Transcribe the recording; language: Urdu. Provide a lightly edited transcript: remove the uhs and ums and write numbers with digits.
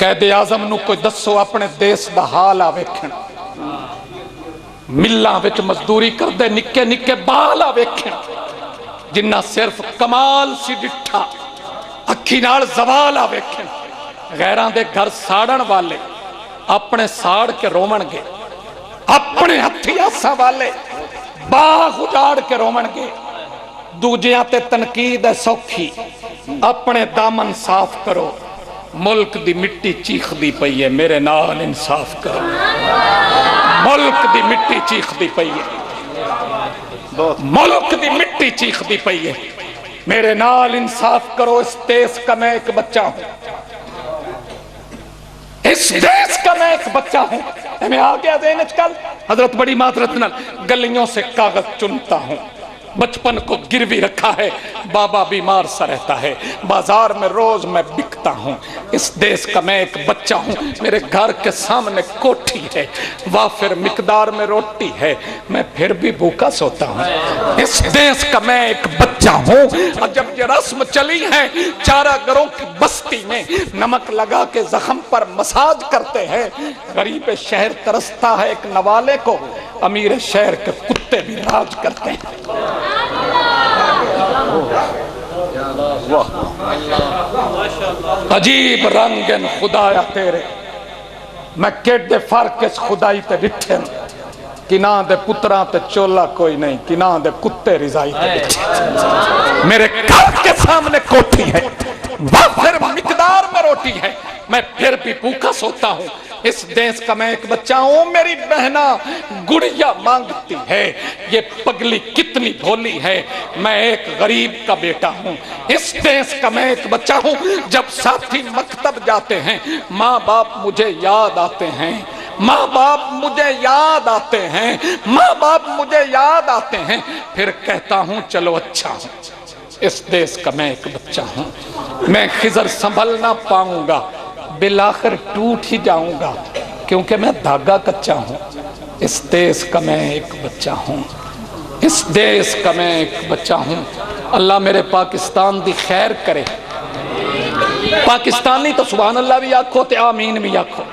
قائد اعظم نو کوئی دسو اپنے دیس دا حال آ ویکھن، ملاں وچ مزدوری کردے نکے نکے بال آ ویکھن، جنہ صرف کمال سی ڈٹھا اکھی نال زوال آ ویکھن، غیراں دے گھر ساڑن والے اپنے ساڑ کے رومن گے، اپنے ہتھی آساں والے باغ اجاڑ کے رومن گے، دوجیاں تے تنقید ہے سوکھی، اپنے دامن صاف کرو، ملک دی مٹی چیخ دی پئی ہے، میرے نال انصاف کرو، ملک دی مٹی چیخ دی پئی ہے، ملک دی مٹی چیخ دی پئی ہے، میرے نال انصاف کرو، اس دیس کا میں ایک بچہ ہوں، اس دیس کا میں ایک بچہ ہوں، میں آ گیا ذہن کل حضرت بڑی معذرت نال گلیوں سے کاغذ چنتا ہوں، بچپن کو گروی رکھا ہے، بابا بیمار سا رہتا ہے، بازار میں روز میں بکتا ہوں، اس دیس کا میں ایک بچہ ہوں، میرے گھر کے سامنے کوٹھی ہے، وافر مقدار میں روٹی ہے، میں پھر بھی بھوکا سوتا ہوں، اس دیس کا میں ایک بچہ ہوں، اور جب یہ رسم چلی ہے چارہ گروں کی بستی میں نمک لگا کے زخم پر مساج کرتے ہیں، غریب شہر ترستا ہے ایک نوالے کو، امیر شہر کے کتے بھی راج کرتے ہیں۔ عجیب رنگن خدایا تیرے، میں کیڑے فرق اس خدائی تے ڈٹھے، کناں دے پتراں تے چولا کوئی نہیں، کناں دے کتے رضائی تے ڈٹھے، میرے گھر کے سامنے کوٹھی ہے، وافر مقدار میں روٹی ہے، میں پھر بھی بھوکا سوتا ہوں، اس دیس کا میں ایک بچہ ہوں، میری بہنا گڑیا مانگتی ہے، یہ پگلی کتنی بھولی ہے، میں ایک غریب کا بیٹا ہوں، اس دیس کا میں ایک بچہ ہوں، جب ساتھی مکتب جاتے ہیں ماں باپ مجھے یاد آتے ہیں، ماں باپ مجھے یاد آتے ہیں، ماں باپ مجھے یاد آتے ہیں، پھر کہتا ہوں چلو اچھا ہوں، اس دیس کا میں ایک بچہ ہوں، میں خضر سنبھل نہ پاؤں گا، بالآخر ٹوٹ ہی جاؤں گا، کیونکہ میں دھاگا کچا ہوں، اس دیس کا میں ایک بچہ ہوں، اس دیس کا میں ایک بچہ ہوں، اللہ میرے پاکستان دی خیر کرے، پاکستانی تو سبحان اللہ بھی آکھو تے آمین بھی آکھو۔